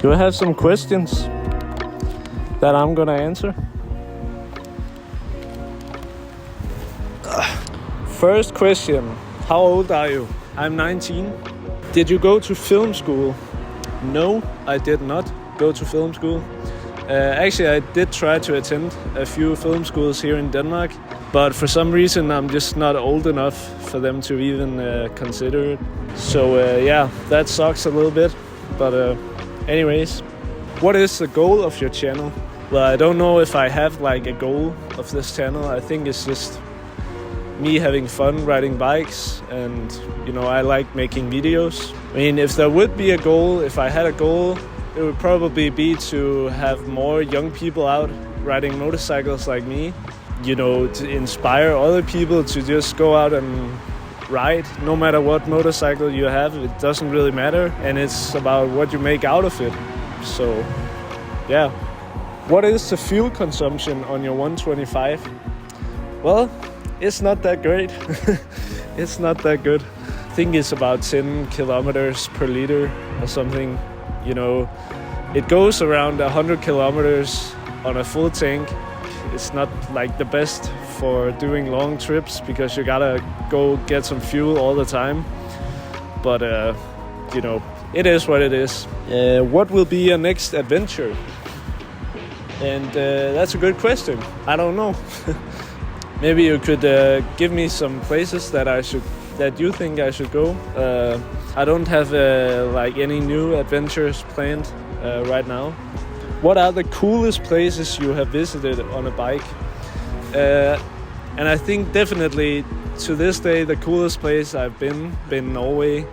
Do I have some questions that I'm gonna answer? First question, how old are you? I'm 19. Did you go to film school? No, I did not go to film school. Actually, I did try to attend a few film schools here in Denmark, but for some reason I'm just not old enough for them to even consider it. So yeah, that sucks a little bit, but anyways. What is the goal of your channel? Well, I don't know if I have like a goal of this channel. I think it's just me having fun riding bikes, and you know, I like making videos. I mean, if there would be a goal, if I had a goal, it would probably be to have more young people out riding motorcycles like me. You know, to inspire other people to just go out and ride, no matter what motorcycle you have. It doesn't really matter, and it's about what you make out of it. So yeah. What is the fuel consumption on your 125? Well, it's not that great. It's not that good. I think it's about 10 kilometers per liter or something. You know, it goes around 100 kilometers on a full tank. It's not like the best for doing long trips because you gotta go get some fuel all the time. But you know, it is what it is. What will be your next adventure? And that's a good question. I don't know. Maybe you could give me some places that you think I should go. I don't have like any new adventures planned right now. What are the coolest places you have visited on a bike? And I think definitely to this day the coolest place I've been Norway.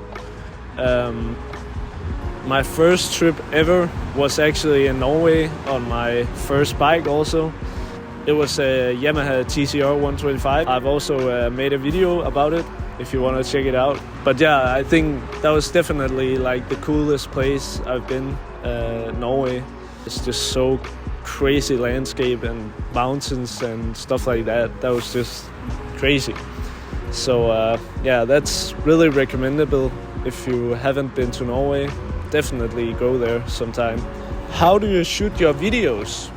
My first trip ever was actually in Norway on my first bike also. It was a Yamaha DT125r. I've also made a video about it if you want to check it out. But yeah, I think that was definitely like the coolest place I've been, Norway. It's just so crazy landscape and mountains and stuff like that. That was just crazy. So yeah, that's really recommendable if you haven't been to Norway. Definitely go there sometime. How do you shoot your videos?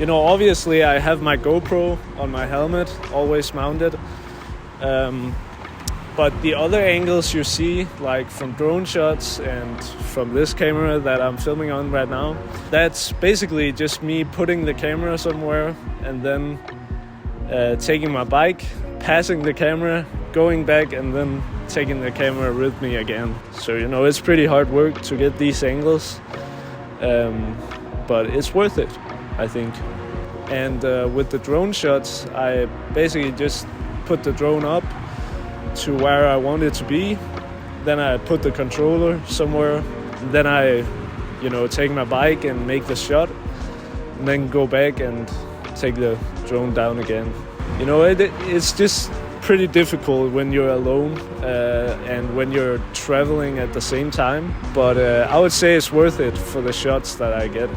You know, obviously I have my GoPro on my helmet, always mounted. But the other angles you see, like from drone shots and from this camera that I'm filming on right now, that's basically just me putting the camera somewhere and then taking my bike, passing the camera, going back, and then taking the camera with me again. So, you know, it's pretty hard work to get these angles, but it's worth it, I think. And with the drone shots, I basically just put the drone up to where I want it to be. Then I put the controller somewhere. Then I, you know, take my bike and make the shot, and then go back and take the drone down again. You know, it's just pretty difficult when you're alone and when you're traveling at the same time. But I would say it's worth it for the shots that I get.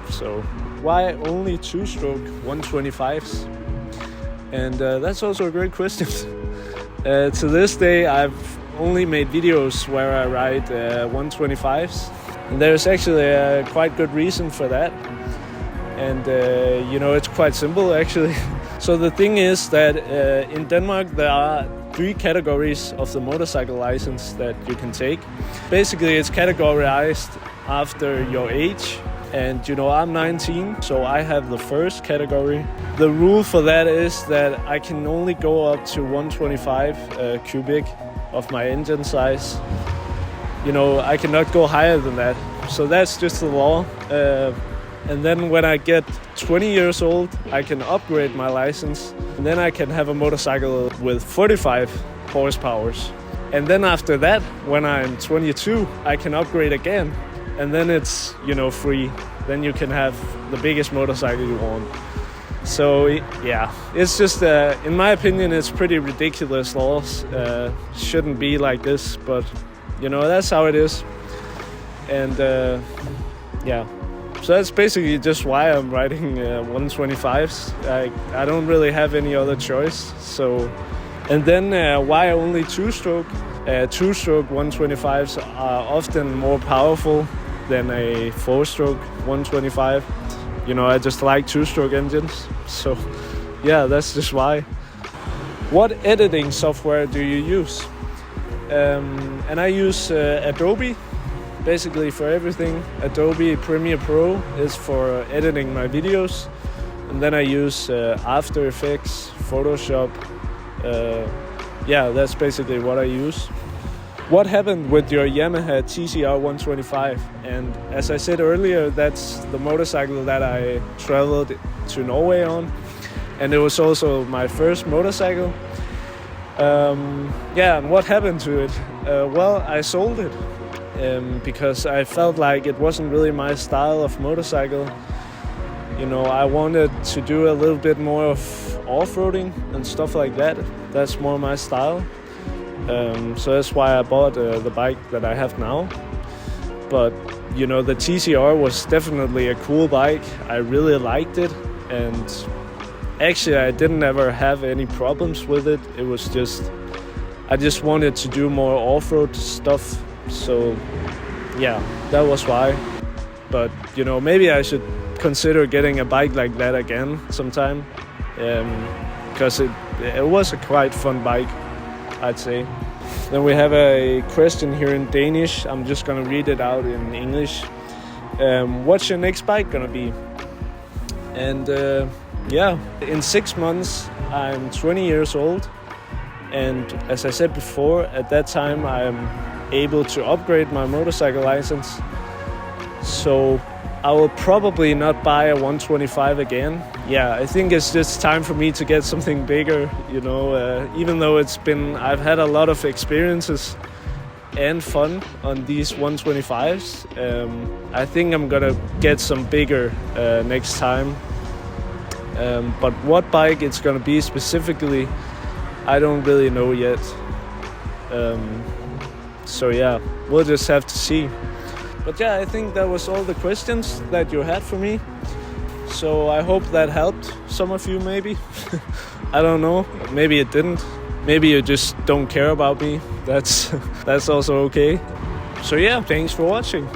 So why only two-stroke 125s? And that's also a great question. To this day, I've only made videos where I ride 125s. And there's actually a quite good reason for that. And you know, it's quite simple actually. So the thing is that in Denmark there are 3 categories of the motorcycle license that you can take. Basically it's categorized after your age, and you know, I'm 19, so I have the first category. The rule for that is that I can only go up to 125 cubic of my engine size. You know, I cannot go higher than that. So that's just the law. And then when I get 20 years old, I can upgrade my license. And then I can have a motorcycle with 45 horsepower. And then after that, when I'm 22, I can upgrade again. And then it's, you know, free. Then you can have the biggest motorcycle you want. So yeah, it's just, in my opinion, it's pretty ridiculous laws. Shouldn't be like this, but you know, that's how it is. And yeah. So that's basically just why I'm riding 125s. I don't really have any other choice. So, and then why only two-stroke? Two-stroke 125s are often more powerful than a 4-stroke 125. You know, I just like 2-stroke engines. So yeah, that's just why. What editing software do you use? And I use Adobe, basically for everything. Adobe Premiere Pro is for editing my videos. And then I use After Effects, Photoshop. Yeah, that's basically what I use. What happened with your Yamaha TCR 125? And as I said earlier, that's the motorcycle that I traveled to Norway on. And it was also my first motorcycle. Yeah, and what happened to it? Well, I sold it because I felt like it wasn't really my style of motorcycle. You know, I wanted to do a little bit more of off-roading and stuff like that. That's more my style. So that's why I bought the bike that I have now. But, you know, the TCR was definitely a cool bike. I really liked it. And actually, I didn't ever have any problems with it. It was just, I just wanted to do more off-road stuff. So, yeah, that was why. But, you know, maybe I should consider getting a bike like that again sometime. Because it was a quite fun bike, I'd say. Then we have a question here in Danish. I'm just gonna read it out in English. What's your next bike gonna be? And yeah, in 6 months I'm 20 years old, and as I said before, at that time I'm able to upgrade my motorcycle license. So I will probably not buy a 125 again. Yeah, I think it's just time for me to get something bigger, you know, even though I've had a lot of experiences and fun on these 125s. I think I'm gonna get some bigger next time. But what bike it's gonna be specifically, I don't really know yet. So yeah, we'll just have to see. But yeah, I think that was all the questions that you had for me. So I hope that helped some of you maybe. I don't know, maybe it didn't. Maybe you just don't care about me. That's also okay. So yeah, thanks for watching.